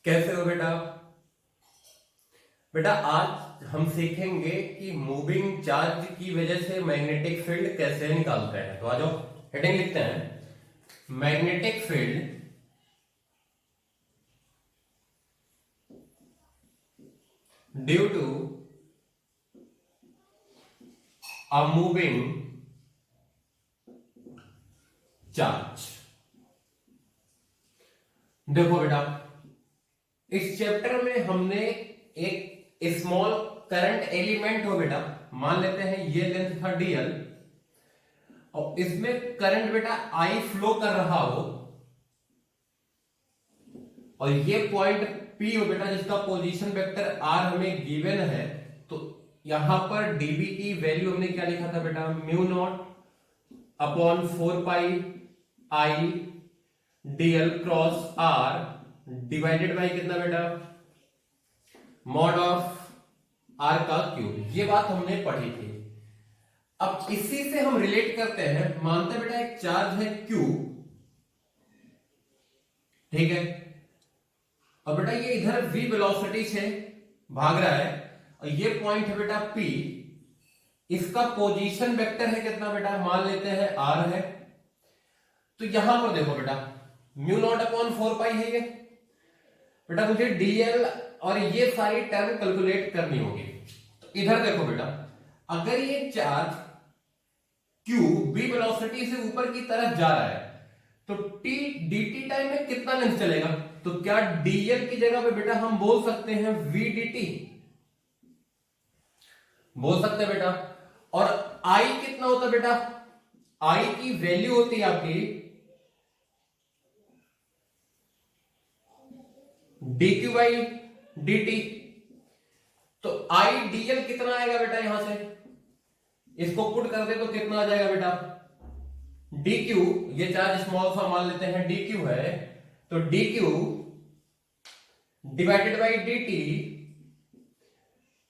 कैसे हो बेटा? बेटा आज हम सीखेंगे कि मूविंग चार्ज की वजह से मैग्नेटिक फील्ड कैसे निकालते हैं। तो आ जाओ, हेडिंग लिखते हैं magnetic field due to a moving charge. देखो बेटा, इस चैप्टर में हमने एक स्मॉल करंट एलिमेंट हो बेटा, मान लेते हैं ये लेंथ था डीएल और इसमें करंट बेटा आई फ्लो कर रहा हो और ये पॉइंट पी हो बेटा जिसका पोजीशन वेक्टर आर हमें गिवन है। तो यहां पर डीबी की वैल्यू हमने क्या लिखा था बेटा, mu naught upon 4 pi I DL cross R divided by कितना बेटा, मॉड ऑफ आर का क्यूब। ये बात हमने पढ़ी थी। अब इसी से हम रिलेट करते हैं, मानते हैं बेटा एक चार्ज है क्यू, ठीक है, और बेटा ये इधर v वेलोसिटी से भाग रहा है और ये पॉइंट है बेटा P, इसका पोजीशन वेक्टर है कितना बेटा, मान लेते हैं r है। तो यहां पर देखो बेटा म्यू नॉट अपॉन 4 पाई है ये बेटा, मुझे dl और ये सारी टर्म कैलकुलेट करनी होगी। तो इधर देखो बेटा, अगर ये चार्ज q v वेलोसिटी से ऊपर की तरफ जा रहा है तो t dt टाइम में कितना लेंथ चलेगा, तो क्या dl की जगह पे बेटा हम बोल सकते हैं v dt, बोल सकते हैं बेटा। और I कितना होता है बेटा, I की वैल्यू होती है आपकी dq बाई dt। तो I dl कितना आएगा बेटा, यहां से इसको पुट कर दे तो कितना आ जाएगा बेटा, dq, ये चार्ज स्मॉल सा मान लेते हैं dq है, तो dq divided by dt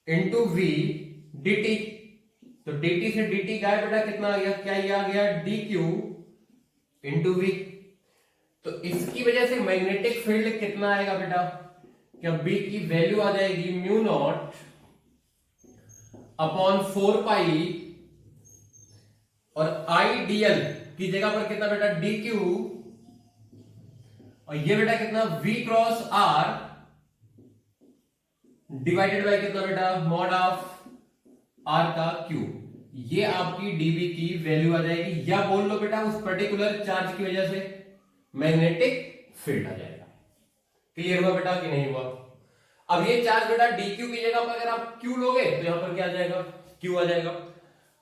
into v dt। तो dt से dt का बेटा कितना आ गया, क्या ये आ गया dq इंटू v। तो इसकी वजह से मैग्नेटिक फील्ड कितना आएगा बेटा, क्या b की वैल्यू आ जाएगी म्यू नॉट अपॉन 4 पाई और i dl की जगह पर कितना बेटा dq और ये बेटा कितना v cross r divided by कितना बेटा, मॉड ऑफ r का क्यूब। ये आपकी dv की वैल्यू आ जाएगी, या बोल लो बेटा उस पर्टिकुलर चार्ज की वजह से मैग्नेटिक फील्ड आ जाएगा। क्लियर हुआ बेटा कि नहीं हुआ? अब ये चार्ज बेटा dq की जगह पर अगर आप q लोगे तो यहां पर क्या आ जाएगा, q आ जाएगा।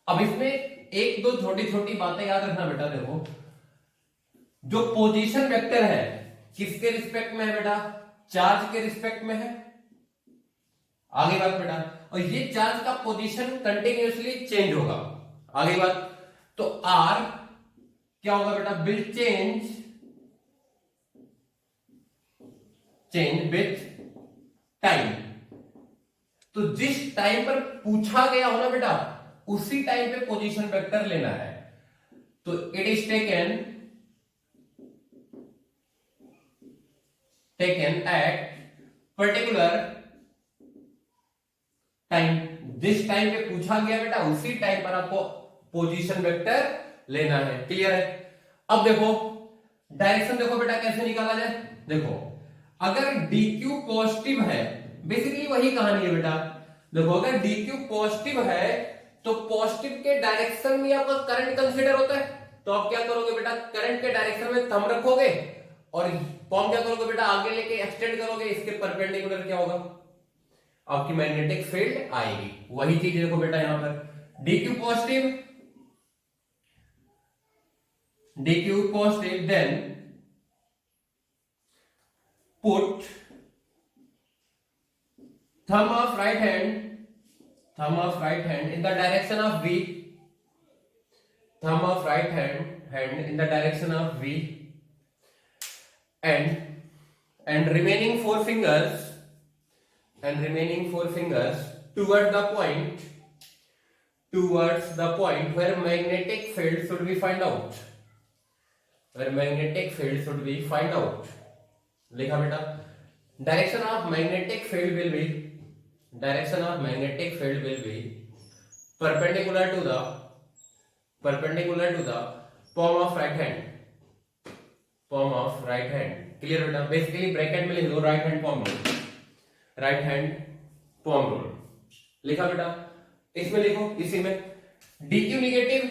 अब इसमें एक दो छोटी छोटी बातें याद रखना बेटा। देखो, जो पोजीशन वेक्टर है किसके रिस्पेक्ट में है बेटा, चार्ज के रिस्पेक्ट में है, आगे बात बेटा। और ये चार्ज का पोजीशन कंटिन्यूअसली चेंज होगा, आगे बात। तो r क्या होगा बेटा, विल चेंज विथ टाइम। तो जिस टाइम पर पूछा गया हो ना बेटा, उसी टाइम पे पोजीशन वेक्टर लेना है। तो it is taken at particular time. जिस टाइम पे पूछा गया बेटा उसी टाइम पर आपको पोजीशन वेक्टर लेना है। क्लियर है? अब देखो डायरेक्शन, देखो बेटा कैसे निकाला जाए। देखो अगर dq पॉजिटिव है, बेसिकली वही कहानी है बेटा। देखो अगर dq पॉजिटिव है तो पॉजिटिव के डायरेक्शन में आपका करंट कंसीडर होता है। तो आप क्या करोगे बेटा, करंट के डायरेक्शन में थंब रखोगे और फॉर्म क्या करोगे बेटा, आगे लेके एक्सटेंड करोगे, इसके परपेंडिकुलर क्या होगा, आपकी मैग्नेटिक फील्ड आएगी। वही चीज देखो बेटा यहां पर dq positive, then put thumb of right hand in the direction of v, thumb of right hand in the direction of v, and remaining four fingers towards the point where magnetic field should be find out, लिखा बेटा direction of magnetic field will be, direction of magnetic field will be perpendicular to the palm of right hand, palm of right hand. Clear बेटा? Basically bracket में लिख दो right hand palm rule, right hand palm rule लिखा बेटा? इसमें लिखो, इसी में dq निगेटिव,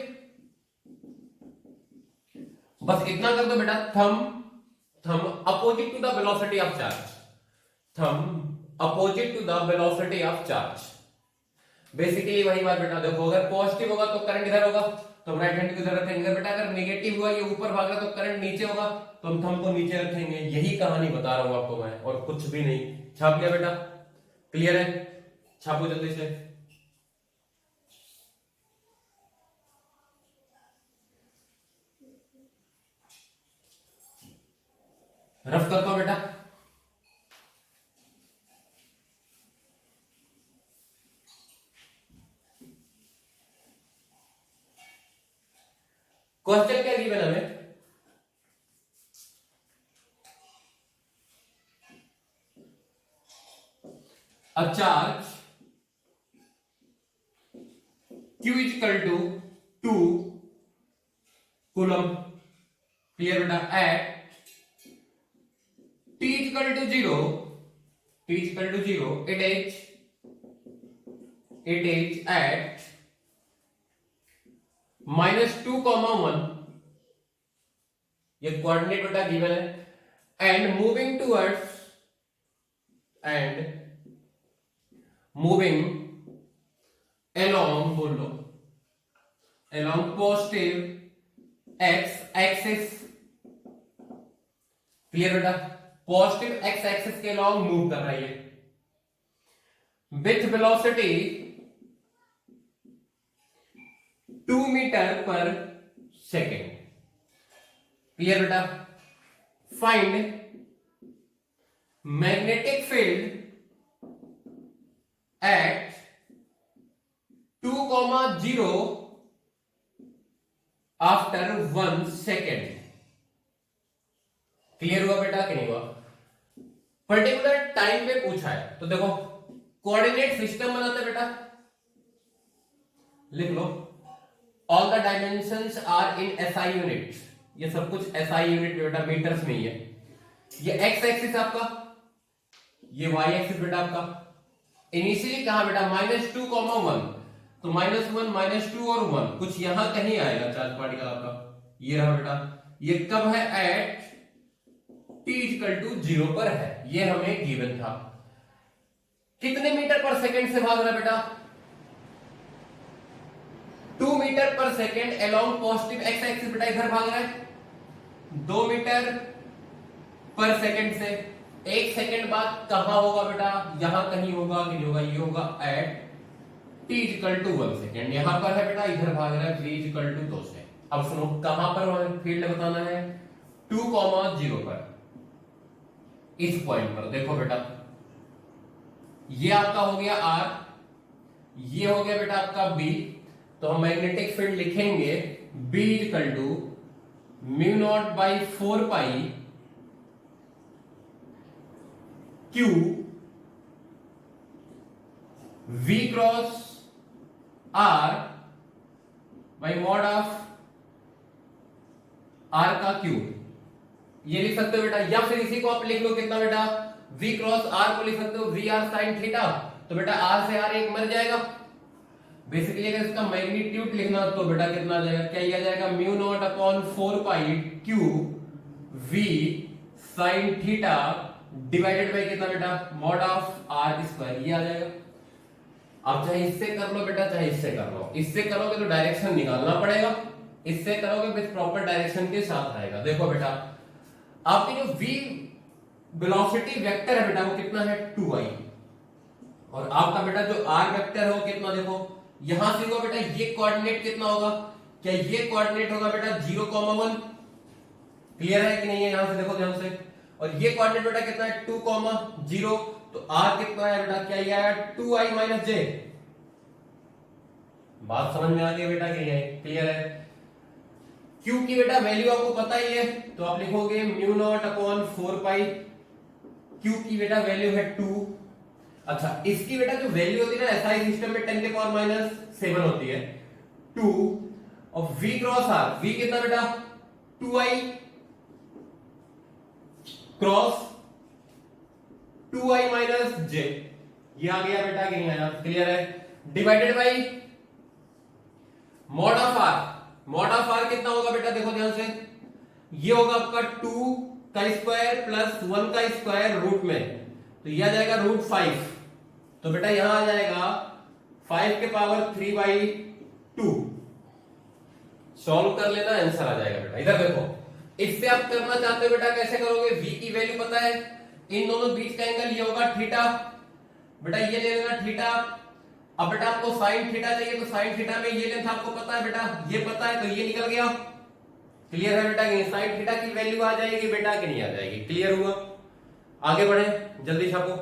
बस इतना कर दो बेटा, thumb opposite to the velocity of charge, thumb opposite to the velocity of charge. Basically वही बात बेटा, देखो अगर पॉजिटिव होगा तो करंट इधर होगा, तो हम राइट हैंड की तरफ रखेंगे बेटा, अगर नेगेटिव हुआ ये ऊपर भाग रहा तो करंट नीचे होगा, तो हम थंब को नीचे रखेंगे। यही कहानी बता रहा हूं आपको मैं, और कुछ भी नहीं। छाप लिया बेटा? क्लियर है? छापो जल्दी से। रफ करता हूं बेटा। क्वेश्चन क्या गिवन हमें? A charge Q is equal to 2 coulomb, clear बेटा, at t is equal to 0, it is at -2, 1, ये कोऑर्डिनेट बेटा गिवन है, and moving along, बोल लो, along positive x axis, clear बेटा? पॉजिटिव x एक्सिस के along move कर रहा है विथ वेलोसिटी 2 मीटर पर सेकेंड। क्लियर बेटा? Find magnetic field at 2, 0 after 1 second. Clear हुआ बेटा कि नहीं हुआ? पर्टिकुलर टाइम पे पूछा है, तो देखो कोऑर्डिनेट सिस्टम बनाते बेटा, लिख लो all the dimensions are in SI units, ये सब कुछ एसआई यूनिट बेटा मीटर्स में ही है। ये एक्स एक्सिस आपका, ये वाई एक्सिस बेटा आपका। इनिशियली कहा बेटा -2, 1, तो -1, -2 और 1 कुछ यहां कहीं आएगा चार्ज पार्टिकल आपका, ये रहा बेटा। ये कब है? एट t = 0 पर है, ये हमें गिवन था। कितने मीटर पर सेकेंड से भाग रहा है बेटा? 2 मीटर पर second along positive x axis बेटा, इधर भाग रहा है 2 मीटर पर सेकेंड से। 1 सेकेंड बाद कहां होगा बेटा? यहां कहीं होगा कि नहीं होगा? ये होगा एट t = 1 सेकेंड, यहां पर है बेटा, इधर भाग रहा है v = 2 से। अब सुनो, कहां पर फील्ड बताना है? 2, 0 पर, इस पॉइंट पर। देखो बेटा, ये आपका हो गया r, ये हो गया बेटा आपका b, तो हम मैग्नेटिक फील्ड लिखेंगे b = μ0/4 pi q v cross r by mod of r का क्यूब, ये लिख सकते हो बेटा। या फिर इसी को आप लिख लो कितना बेटा? v क्रॉस r को लिख सकते हो vr sin थीटा, तो बेटा r से r एक मर जाएगा। बेसिकली अगर इसका मैग्नीट्यूड लिखना तो बेटा कितना आ जाएगा? क्या ये आ जाएगा? μ0/4 pi q v sin theta divided by कितना बेटा? मॉड ऑफ r स्क्वायर, ये आ जाएगा। अब चाहे इससे कर लो बेटा, चाहे इससे कर लो। इससे करोगे तो डायरेक्शन निकालना पड़ेगा, इससे करोगे विद प्रॉपर डायरेक्शन के साथ आएगा। देखो बेटा, आपकी जो v वेलोसिटी वेक्टर है बेटा वो कितना है? 2i, और आपका बेटा जो r वेक्टर है वो कितना? देखो यहां से होगा बेटा, ये कोऑर्डिनेट कितना होगा? क्या ये कोऑर्डिनेट होगा बेटा 0, 1? क्लियर है कि नहीं है? यहां से देखो ध्यान से। और ये कोऑर्डिनेट बेटा कितना है? 2, 0, तो r कितना है बेटा? क्या ये आया? 2i - j। बात समझ में आ गई बेटा कि नहीं? क्लियर है? q की बेटा वैल्यू आपको पता ही है, तो आप लिखोगे μ0/4 पाई Q की बेटा वैल्यू है 2। अच्छा, इसकी बेटा जो वैल्यू होती है ना एसआई सिस्टम में 10 के पावर -7 होती है 2। और V क्रॉस R, V कितना बेटा 2i क्रॉस 2i j, ये आ गया बेटा कि नहीं आया? क्लियर है? Divided by mod of R, mod of R कितना होगा बेटा? देखो ध्यान से, ये होगा आपका 2 का स्क्वायर प्लस 1 का स्क्वायर रूट में, तो यह आ जाएगा √5। तो बेटा यहां आ जाएगा 5 के पावर 3/2। सॉल्व कर लेना, आंसर आ जाएगा बेटा। इधर देखो, इससे आप करना चाहते हो बेटा कैसे करोगे? v की वैल्यू पता है, इन दोनों बीच का एंगल ये होगा थीटा, बेटा ये ले लेना थीटा। अब बेटा आपको साइन थीटा चाहिए, तो साइन थीटा में ये लेंथ आपको पता है बेटा, ये पता है, तो ये निकल गया। क्लियर है बेटा? कि साइन थीटा की वैल्यू आ जाएगी बेटा कि नहीं आ जाएगी? क्लियर हुआ? आगे बढ़े, जल्दी छापो।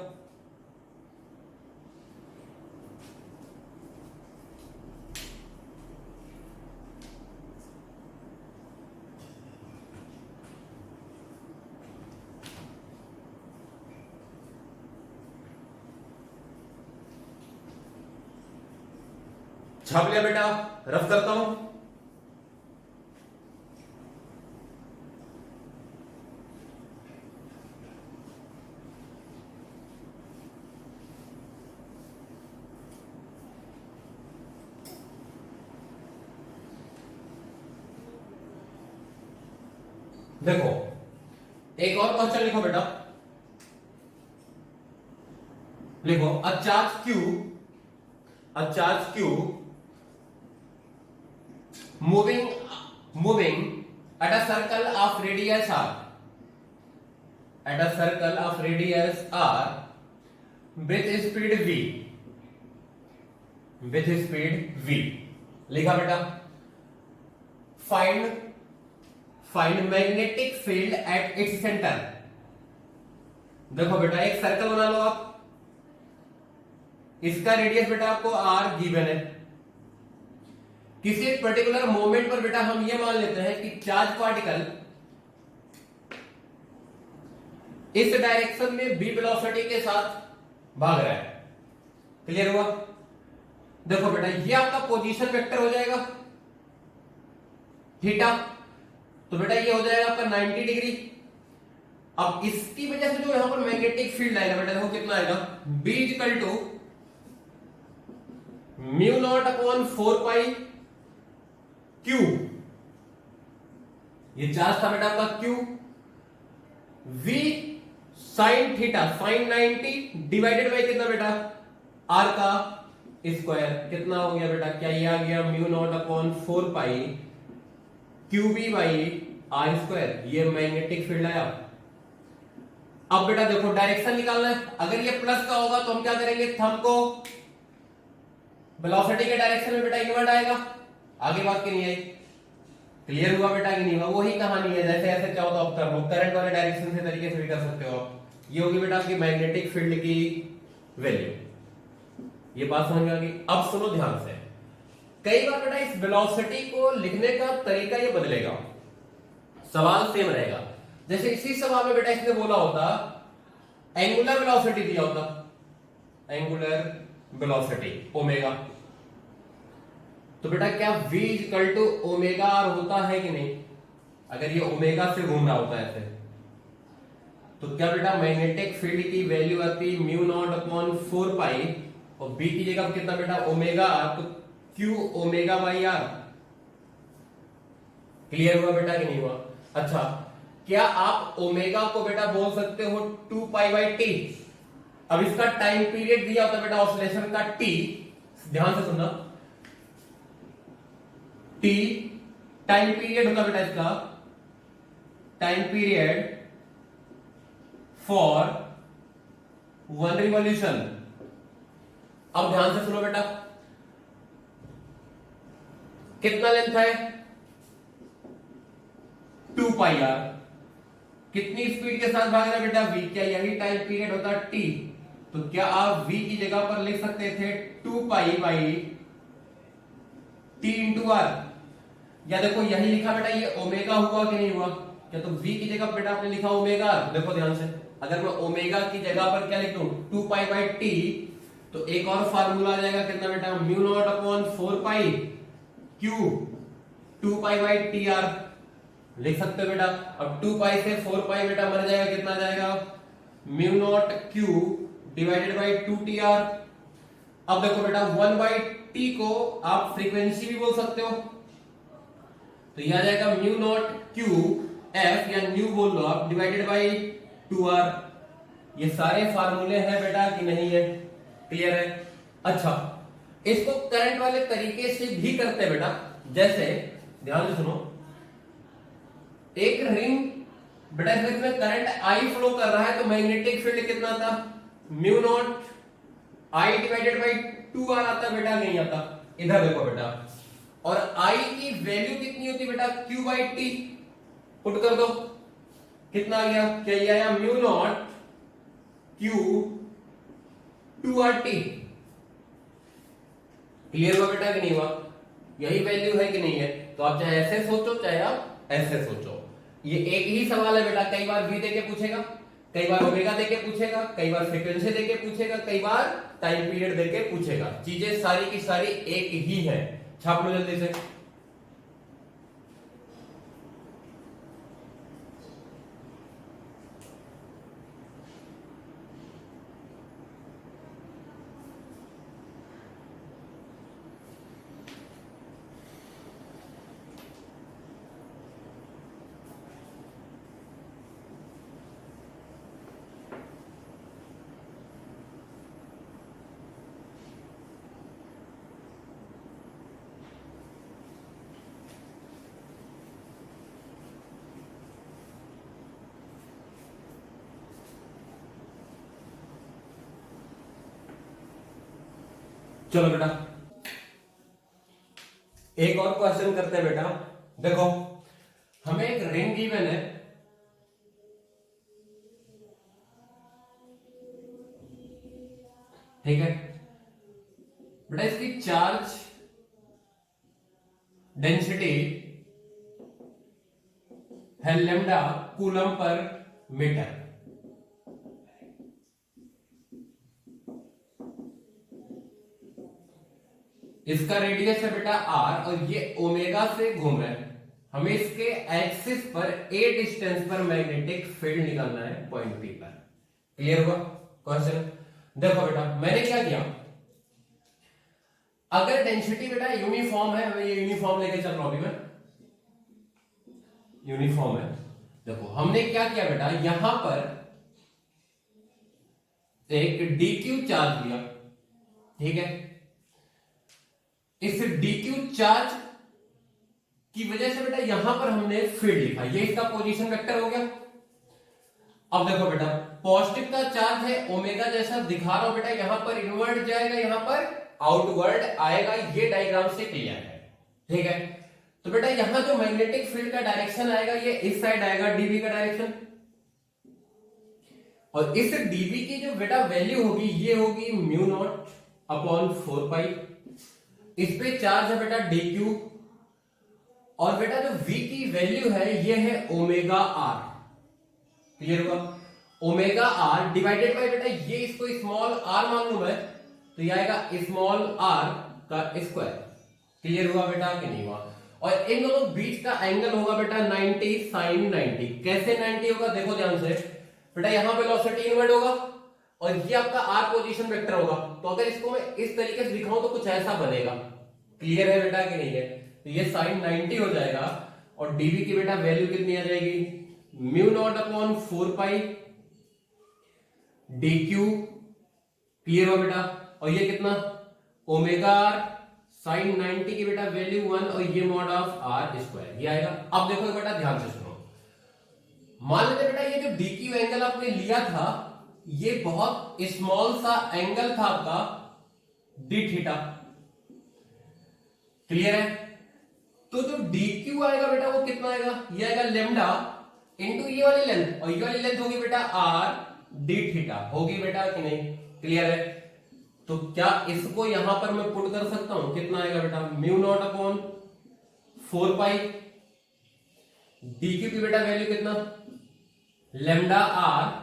छाप लिया बेटा? रफ करता हूं। देखो, एक और क्वेश्चन लिखो बेटा, लिखो a charge Q moving at a circle of radius r with speed v, लिखा बेटा। Find magnetic field at its centre. देखो बेटा, एक सर्कल बना लो आप, इसका रेडियस बेटा आपको r गिवन है। किसी एक पर्टिकुलर मोमेंट पर बेटा हम ये मान लेते हैं कि चार्ज पार्टिकल इस डायरेक्शन में v वेलोसिटी के साथ भाग रहा है। क्लियर हुआ? देखो बेटा, ये आपका पोजीशन वेक्टर हो जाएगा थीटा, तो बेटा ये हो जाएगा आपका 90 डिग्री। अब इसकी वजह से जो यहां पर मैग्नेटिक फील्ड आएगा बेटा, देखो कितना आएगा, B इक्वल टू μ0/4π Q। ये चार्ज था बेटा आपका Q, V sine theta sine 90 divided by कितना बेटा, R का स्क्वायर। कितना हो गया बेटा? क्या ये आ गया μ0/4π QB/R²। ये मैग्नेटिक फील्ड आया। अब बेटा देखो, डायरेक्शन निकालना है। अगर ये प्लस का होगा तो हम क्या करेंगे, थंब को वेलोसिटी के डायरेक्शन में बेटा इनवर्ट आएगा। आगे बात की नहीं आई? क्लियर हुआ बेटा कि नहीं हुआ? वही कहानी है, जैसे ऐसे चाहो तो आप कर लो, करंट वाले डायरेक्शन से तरीके से भी कर सकते हो। ये होगी बेटा आपकी मैग्नेटिक फील्ड की वैल्यू। ये बात समझ में आ गई? अब सुनो ध्यान से, कई बार बेटा इस वेलोसिटी को लिखने का तरीका ये बदलेगा, सवाल सेम रहेगा। जैसे इसी सवाल में बेटा इसने बोला होता एंगुलर वेलोसिटी दिया होता, एंगुलर वेलोसिटी ओमेगा, तो बेटा क्या v equal to omega R होता है कि नहीं? अगर ये ओमेगा से घूम रहा होता है ऐसे, तो क्या बेटा मैग्नेटिक फील्ड की वैल्यू आती μ0/4π और b की जगह कितना बेटा ओमेगा आर, तो q omega by R. Clear हुआ बेटा कि नहीं हुआ? अच्छा, क्या आप ओमेगा को बेटा बोल सकते हो 2π/t? अब इसका टाइम पीरियड दिया होता बेटा ऑसिलेशन का t, ध्यान से सुनना, t टाइम पीरियड होता बेटा इसका, टाइम पीरियड फॉर 1 रिवॉल्यूशन। अब ध्यान से सुनो बेटा, कितना लेंथ है 2πr, कितनी स्पीड के साथ भाग रहा है बेटा v, क्या यही टाइम पीरियड होता t? तो क्या आप v की जगह पर लिख सकते थे 2π/t इंटू r? या देखो यही लिखा बेटा, ये ओमेगा हुआ कि नहीं हुआ? क्या तो v की जगह बेटा आपने लिखा ओमेगा, देखो ध्यान से अगर मैं ओमेगा की जगह पर क्या लिख दूं 2 पाई बाई टी, तो एक और फार्मूला आ जाएगा कितना बेटा mu naught upon 4 pi Q 2 pi by T R लिख सकते हो बेटा। अब 2 पाई से 4 पाई बेटा बन जाएगा कितना जाएगा mu naught Q divided by 2 T R. अब देखो बेटा 1 बाई टी को आप फ्रीक्वेंसी भी बोल सकते हो, तो यह आ जाएगा म्यू नॉट क्यू एफ या न्यू बोल लो आप डिवाइडेड बाई 2r। ये सारे फार्मूले हैं बेटा कि नहीं है, क्लियर है। अच्छा इसको करंट वाले तरीके से भी करते हैं बेटा, जैसे ध्यान से सुनो, एक रिंग बेटा इसमें करंट आई फ्लो कर रहा है तो मैग्नेटिक फील्ड कितना था mu not I divided by 2r आता बेटा, नहीं आता। इधर देखो बेटा, और I की वैल्यू कितनी होती बेटा Q बाई टी, पुट कर दो कितना आ गया, क्या ये आया mu naught Q 2RT। Clear हुआ बेटा कि नहीं हुआ, यही वैल्यू है कि नहीं है। तो आप चाहे ऐसे सोचो चाहे आप ऐसे सोचो, ये एक ही सवाल है बेटा, कई बार V देके पूछेगा, कई बार ओमेगा देके पूछेगा, कई बार फ्रीक्वेंसी देके पूछेगा, कई बार टाइम पीरियड देके पूछेगा, चीजें सारी की सारी एक ही है। छाप लो जल्दी से। चलो बेटा एक और क्वेश्चन करते हैं बेटा। देखो हमें एक रिंग गिवन है, ठीक है बेटा, इसकी चार्ज डेंसिटी है लैम्डा कूलम पर मीटर। इसका रेडियस है बेटा r और ये ओमेगा से घूम रहा है, हमें इसके एक्सिस पर a डिस्टेंस पर मैग्नेटिक फील्ड निकालना है पॉइंट P पर। क्लियर हुआ क्वेश्चन। देखो बेटा मैंने क्या किया, अगर डेंसिटी बेटा यूनिफॉर्म है, मैं ये यूनिफॉर्म लेके चल रहा हूं अभी, मैं यूनिफॉर्म है। देखो हमने क्या किया बेटा, यहां पर एक dq चार्ज लिया, ठीक है, इस dq चार्ज की वजह से बेटा यहां पर हमने फील्ड लिखा, ये इसका पोजीशन वेक्टर हो गया। अब देखो बेटा पॉजिटिव का चार्ज है ओमेगा जैसा दिखा रहा हूं बेटा, यहां पर इनवर्ट जाएगा, यहां पर आउटवर्ड आएगा, ये डायग्राम से क्लियर है, ठीक है। तो बेटा यहां जो मैग्नेटिक फील्ड का डायरेक्शन आएगा ये इस साइड आएगा dB का डायरेक्शन, और इस dB की जो बेटा वैल्यू होगी ये होगी म्यू नॉट अपॉन 4 पाई, इस पे चार्ज है बेटा dq, और बेटा जो v की वैल्यू है ये है ओमेगा r। क्लियर हुआ, ओमेगा r डिवाइडेड बाय बेटा ये इसको स्मॉल r मान लूं मैं, तो ये आएगा स्मॉल r का स्क्वायर। क्लियर हुआ बेटा कि नहीं हुआ। और इन दोनों बीच का एंगल होगा बेटा 90 sin 90। कैसे 90 होगा देखो ध्यान से बेटा, यहां वेलोसिटी इनवर्ड होगा और ये आपका r पोजीशन वेक्टर होगा, तो अगर इसको मैं इस तरीके से दिखाऊं तो कुछ ऐसा बनेगा। क्लियर है बेटा कि नहीं है, तो ये sin 90 हो जाएगा, और dv की बेटा वैल्यू कितनी आ जाएगी म्यू नॉट अपॉन 4 पाई dq। क्लियर हो बेटा, और ये कितना ओमेगा r sin 90 की बेटा वैल्यू 1 और ये मॉड ऑफ r स्क्वायर, ये आएगा। अब देखो बेटा ध्यान से सुनो, मान लेते बेटा ये जो dq एंगल आपने लिया था ये बहुत स्मॉल सा एंगल था आपका d थीटा। क्लियर है, तो जो dq आएगा बेटा वो कितना आएगा, ये आएगा लेमडा इनटू ये वाली लेंथ, और ये वाली लेंथ होगी बेटा r d थीटा, होगी बेटा कि नहीं। क्लियर है, तो क्या इसको यहां पर मैं पुट कर सकता हूं, कितना आएगा बेटा म्यू नॉट अपॉन 4 पाई dq की बेटा वैल्यू कितना lambda r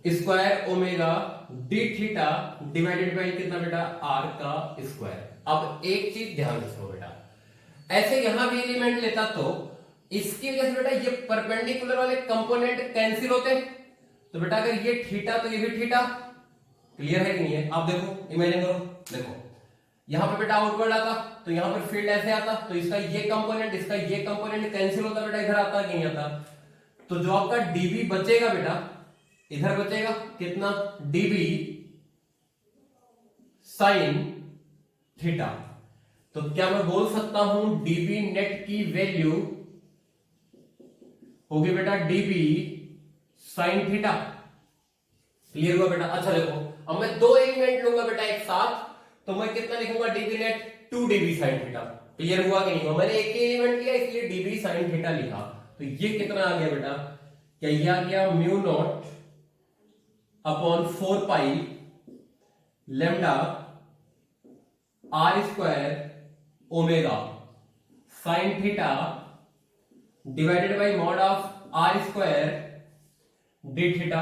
square omega D theta divided by कितना बेटा आर का स्क्वायर। अब एक चीज ध्यान रखो बेटा, ऐसे यहां भी एलिमेंट लेता तो इसकी वजह से बेटा ये परपेंडिकुलर वाले कंपोनेंट कैंसिल होते, तो बेटा अगर ये थीटा तो ये भी थीटा। क्लियर है कि नहीं है? आप देखो, इमेजिन करो, देखो यहां पे बेटा आउटवर्ड आता तो यहां पर फील्ड ऐसे आता, तो इसका ये कंपोनेंट इसका ये कंपोनेंट कैंसिल होता बेटा, इधर आता कि नहीं आता। तो जो आपका डीबी बचेगा बेटा, इधर बचेगा कितना, डीबी साइन थीटा। तो क्या मैं बोल सकता हूं डीबी नेट की वैल्यू होगी बेटा डीबी साइन थीटा। क्लियर हुआ बेटा? अच्छा देखो, अब मैं दो एलिमेंट लूंगा बेटा एक साथ, तो मैं कितना लिखूंगा dB net 2 dB sine theta. Clear हुआ कि नहीं हुआ? मैंने एक ही एलिमेंट लिया इसलिए डीबी साइन थीटा लिखा। तो ये कितना आ गया बेटा, क्या ये आ गया mu naught upon 4 pi lambda R square omega sine theta divided by mod of R square D theta.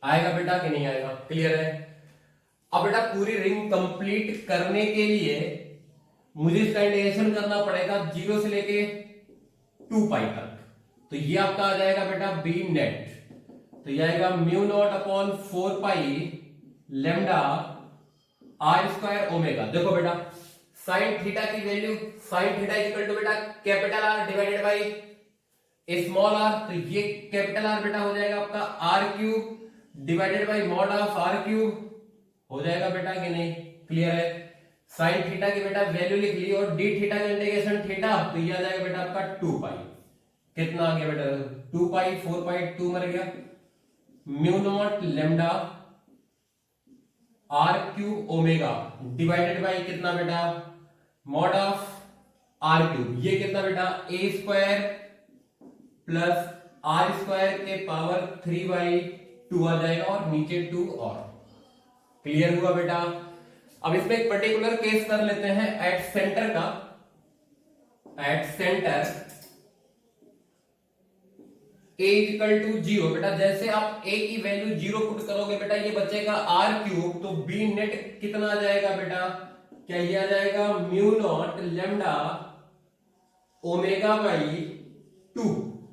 आएगा बेटा कि नहीं आएगा? क्लियर है? अब बेटा पूरी रिंग कंप्लीट करने के लिए मुझे इसका इंटीग्रेशन करना पड़ेगा 0 से लेके 2 पाई तक। तो ये आपका आ जाएगा बेटा बी नेट, तो ये आएगा mu naught upon 4 pi lambda R square omega. देखो बेटा साइन थीटा की value, sine theta equal to बेटा capital R divided by small R. तो ये कैपिटल आर बेटा हो जाएगा आपका R cube divided by mod of R cube. हो जाएगा बेटा कि नहीं? क्लियर है? साइन थीटा की बेटा वैल्यू लिख ली और डी थीटा का इंटीग्रेशन थीटा, तो ये आ जाएगा बेटा आपका 2 पाई। कितना आ गया बेटा 2 पाई, 4 पाई 2 मर गया, mu naught lambda R cube omega divided by कितना बेटा मॉड ऑफ आर क्यूब। ये कितना बेटा a square plus R square के पावर 3/2 आ जाएगा और नीचे 2 और। क्लियर हुआ बेटा? अब इसमें एक पर्टिकुलर केस कर लेते हैं एट सेंटर का। At centre a equal to 0 बेटा, जैसे आप a की वैल्यू 0 पुट करोगे बेटा ये बचेगा r क्यूब, तो b नेट कितना आ जाएगा बेटा, क्या ये आ जाएगा mu naught lambda omega by 2।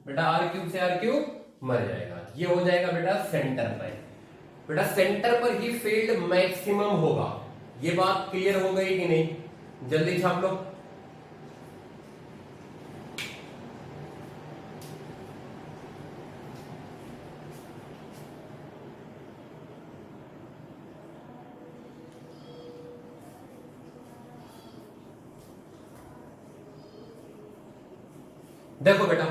बेटा r क्यूब से r क्यूब मर जाएगा, ये हो जाएगा बेटा सेंटर पर। बेटा सेंटर पर ही फील्ड मैक्सिमम होगा। ये बात क्लियर हो गई कि नहीं? जल्दी छाप लो। देखो बेटा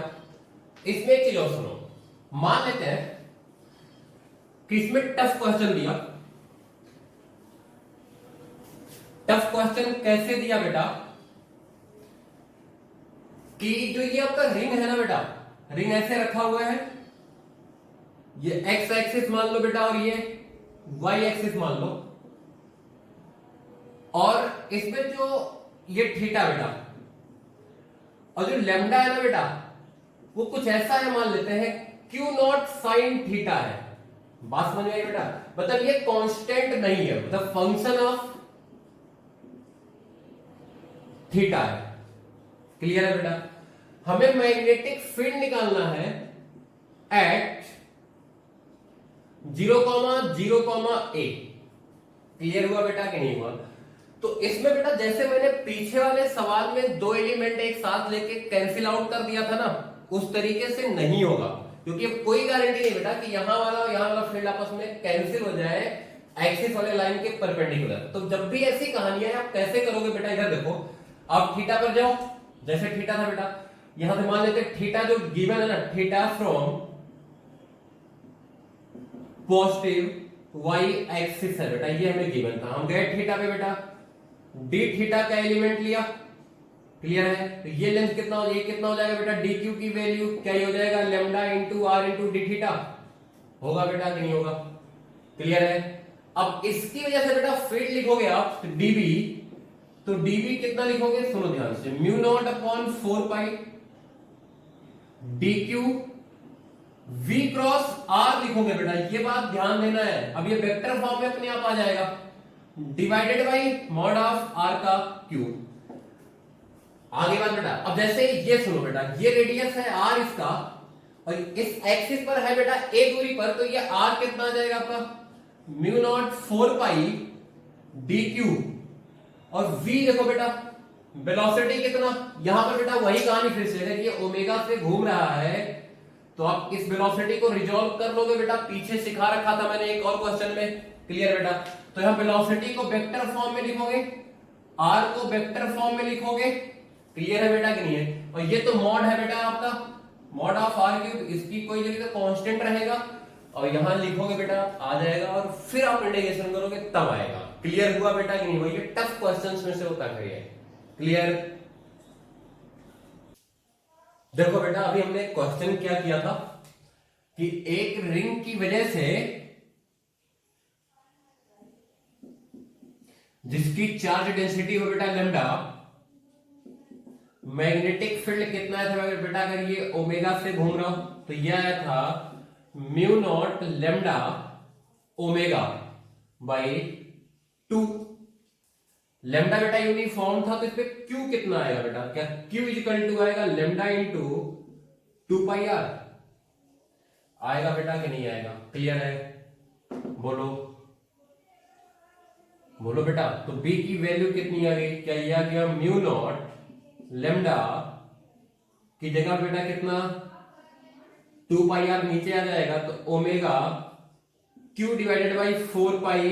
इसमें एक चीज और सुनो, मान लेते हैं कि इसमें टफ क्वेश्चन दिया। टफ क्वेश्चन कैसे दिया बेटा, कि जो ये आपका रिंग है ना बेटा, रिंग ऐसे रखा हुआ है, ये एक्स एक्सिस मान लो बेटा और ये वाई एक्सिस मान लो, और इसमें जो ये थीटा बेटा और जो लैम्डा है ना बेटा वो कुछ ऐसा है, मान लेते हैं क्यू नॉट साइन थीटा है। बात समझ में आई बेटा? मतलब ये कांस्टेंट नहीं है, मतलब फंक्शन ऑफ थीटा है। क्लियर है बेटा? हमें मैग्नेटिक फील्ड निकालना है एट 0,0,a। क्लियर हुआ बेटा कि नहीं हुआ? तो इसमें बेटा जैसे मैंने पीछे वाले सवाल में दो एलिमेंट एक साथ लेके कैंसिल आउट कर दिया था ना, उस तरीके से नहीं होगा, क्योंकि कोई गारंटी नहीं बेटा कि यहां वाला और यहां वाला फील्ड आपस में कैंसिल हो जाए एक्सिस वाले लाइन के परपेंडिकुलर। तो जब भी ऐसी कहानियां है आप कैसे करोगे बेटा, इधर देखो आप थीटा पर जाओ, जैसे थीटा था बेटा, यहां से मान लेते थीटा जो गिवन है ना, theta from positive y axis है बेटा, ये हमें गिवन था, हम गए थीटा पे बेटा, डी थीटा का एलिमेंट लिया। क्लियर है? तो ये लेंथ कितना हो जाएगा, कितना हो जाएगा बेटा, डी क्यू की वैल्यू क्या हो जाएगा, lambda into R into d theta. होगा बेटा कि नहीं होगा? क्लियर है? अब इसकी वजह से बेटा फील्ड लिखोगे आप डीबी, तो डीबी कितना लिखोगे, सुनो ध्यान से, mu naught upon 4 pi D Q V cross R लिखोगे बेटा, ये बात ध्यान देना है। अब ये वेक्टर फॉर्म में अपने आप आ जाएगा, divided by mod of R का क्यूब। आगे बात बेटा, अब जैसे ये सुनो बेटा, ये रेडियस है R इसका, और इस एक्सिस पर है बेटा a दूरी पर, तो ये R कितना आ जाएगा आपका, mu naught 4 pi D Q. और v देखो बेटा, वेलोसिटी कितना, यहां पर बेटा वही कहानी फिर से है, ये ओमेगा से घूम रहा है, तो आप इस वेलोसिटी को रिजॉल्व कर लोगे बेटा, पीछे सिखा रखा था मैंने एक और क्वेश्चन में, क्लियर बेटा। तो यहां वेलोसिटी को वेक्टर फॉर्म में लिखोगे, r को वेक्टर फॉर्म में लिखोगे, क्लियर है बेटा कि नहीं है। और ये तो मॉड है बेटा आपका, मॉड ऑफ r क्यूब, इसकी कोई जगह तो कांस्टेंट रहेगा, और यहां लिखोगे बेटा आ जाएगा, और फिर आप इंटीग्रेशन करोगे तब आएगा। क्लियर हुआ बेटा कि नहीं हुआ, ये टफ क्वेश्चंस में से होता है, क्लियर। देखो बेटा, अभी हमने क्वेश्चन क्या किया था कि एक रिंग की वजह से जिसकी चार्ज डेंसिटी हो बेटा लैम्डा, मैग्नेटिक फील्ड कितना था बेटा, अगर ये ओमेगा से घूम रहा हो तो यह आया था mu naught lambda omega by 2। Lambda बेटा यूनिफॉर्म था, तो इस पे क्यू कितना आएगा बेटा, क्या क्यू इक्वल टू आएगा लैम्डा इंटू 2 पाई आर, आएगा बेटा कि नहीं आएगा, क्लियर है, बोलो बोलो बेटा। तो b की वैल्यू कितनी आ गई, क्या ये आ गया म्यू नॉट लैम्डा की जगह बेटा कितना 2 पाई आर नीचे आ जाएगा, तो omega q divided by 4 pi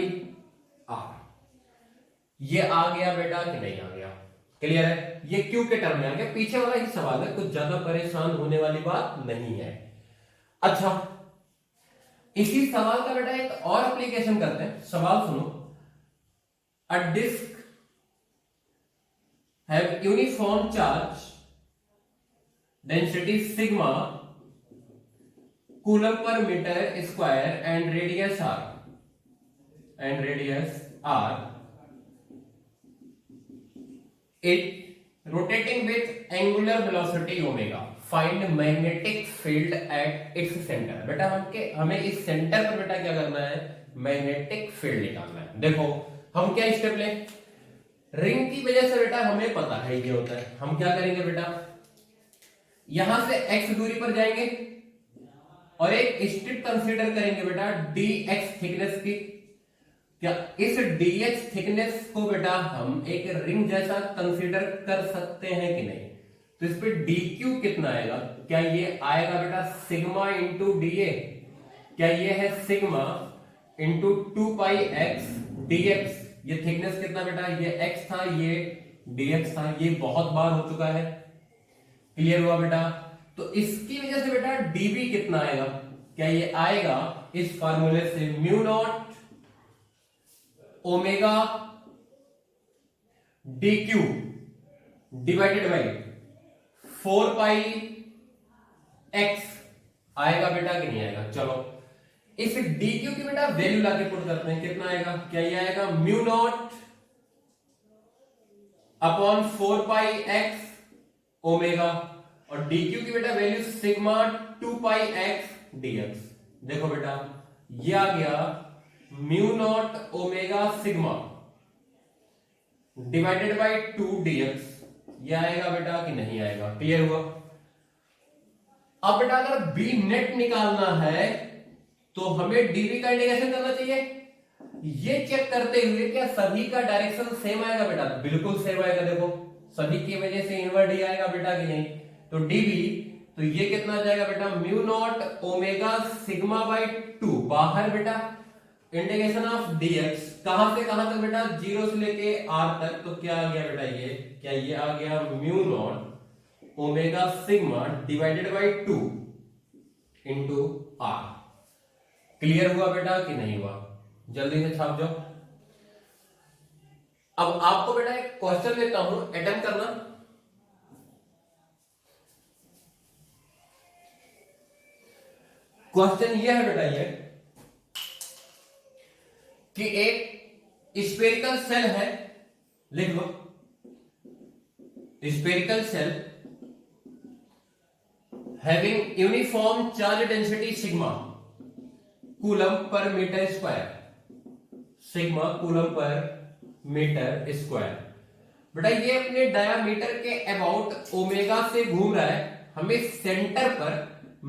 R, ये आ गया बेटा कि नहीं आ गया, क्लियर है। ये क्यू के टर्म में आ गया, पीछे वाला ही सवाल है, कुछ ज्यादा परेशान होने वाली बात नहीं है। अच्छा, इसी सवाल का बेटा एक और एप्लीकेशन करते हैं, सवाल सुनो। A disk have uniform charge density sigma coulomb per metre square and radius R, it rotating with angular velocity omega, find magnetic field at its center। बेटा हमें इस सेंटर पर बेटा क्या करना है, मैग्नेटिक फील्ड निकालना है। देखो हम क्या स्टेप लें, रिंग की वजह से बेटा हमें पता है ये होता है, हम क्या करेंगे बेटा, यहां से x दूरी पर जाएंगे और एक स्ट्रिप कंसीडर करेंगे बेटा dx थिकनेस की। क्या इस dx थिकनेस को बेटा हम एक रिंग जैसा कंसीडर कर सकते हैं कि नहीं, तो इस पे dq कितना आएगा, क्या ये आएगा बेटा सिग्मा इंटू dA, क्या ये है सिग्मा इंटू 2 पाई x dx। ये थिकनेस कितना बेटा, ये x था, ये dx था, ये बहुत बार हो चुका है, क्लियर हुआ बेटा। तो इसकी वजह से बेटा dB कितना आएगा, क्या ये आएगा इस फार्मूले से mu naught omega dq divided by 4 pi x, आएगा बेटा कि नहीं आएगा। चलो इस dq की बेटा वैल्यू लाके पुट करते हैं, कितना आएगा, क्या ये आएगा म्यू नॉट अपॉन 4 पाई x ओमेगा, और dq की बेटा वैल्यू सिग्मा 2 पाई x dx। देखो बेटा ये आ गया mu naught omega sigma divided by 2 dx, ये आएगा बेटा कि नहीं आएगा, क्लियर हुआ। अब बेटा अगर b नेट निकालना है तो हमें dv का इंटीग्रेशन करना चाहिए, ये चेक करते हुए क्या सभी का डायरेक्शन सेम आएगा बेटा, बिल्कुल सेम आएगा। देखो सभी की वजह से इनवर्ट ही आएगा बेटा कि नहीं, तो dv, तो ये कितना आ जाएगा बेटा mu naught omega sigma by 2, बाहर बेटा इंटीग्रेशन ऑफ dx, कहां से कहां तक बेटा, 0 से लेके r तक, तो क्या आ गया बेटा ये, क्या ये आ गया mu naught omega sigma divided by 2 into r। Clear हुआ बेटा कि नहीं हुआ, जल्दी से छाप जाओ। अब आपको बेटा एक क्वेश्चन देता हूं, अटेम्प्ट करना। क्वेश्चन ये है बेटा ये कि एक स्फेरिकल सेल है, लिख लो spherical shell having uniform charge density sigma coulomb per metre square, sigma coulomb per metre square. बेटा ये अपने डायामीटर के अबाउट ओमेगा से घूम रहा है, हमें सेंटर पर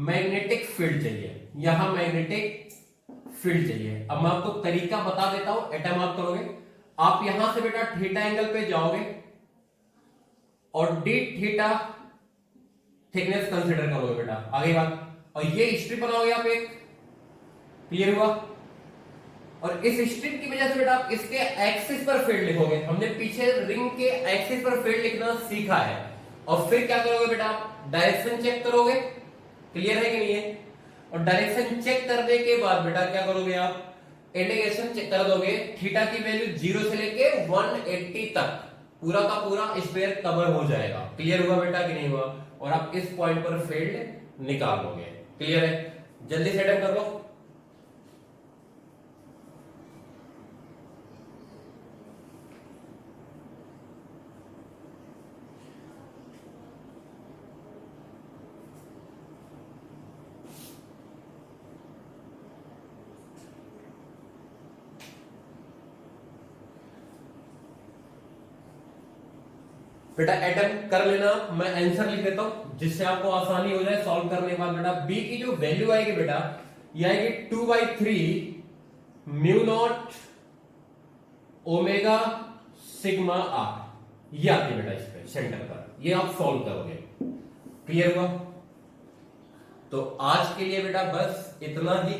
मैग्नेटिक फील्ड चाहिए, यहां मैग्नेटिक फील्ड चाहिए। अब मैं आपको तरीका बता देता हूं, एटम आप करोगे, आप यहां से बेटा थीटा एंगल पे जाओगे और डी थीटा थिकनेस कंसीडर करोगे बेटा, आगे बात, और ये स्ट्रिप बनाओगे आप एक, क्लियर हुआ। और इस स्ट्रिप की वजह से बेटा आप इसके एक्सिस पर फील्ड लिखोगे, हमने पीछे रिंग के एक्सिस पर फील्ड लिखना सीखा है। और फिर क्या करोगे बेटा आप डायरेक्शन चेक करोगे, क्लियर है कि नहीं है। और डायरेक्शन चेक करने के बाद बेटा क्या करोगे आप इंटीग्रेशन चेक कर दोगे, थीटा की वैल्यू 0 से लेके 180 तक पूरा का पूरा स्क्वायर कवर हो जाएगा, क्लियर हुआ बेटा कि नहीं हुआ। और आप इस पॉइंट पर फील्ड निकाल लोगे, क्लियर है। जल्दी से अटेम्प्ट कर लो। बेटा अटेम्प्ट कर लेना, मैं आंसर लिख देता हूं जिससे आपको आसानी हो जाए सॉल्व करने के बाद। बेटा बी की जो वैल्यू आएगी बेटा ये आएगी 2/3 mu naught omega sigma R, ये आती है बेटा इस पे सेंटर पर, ये आप सॉल्व करोगे, क्लियर हुआ। तो आज के लिए बेटा बस इतना ही।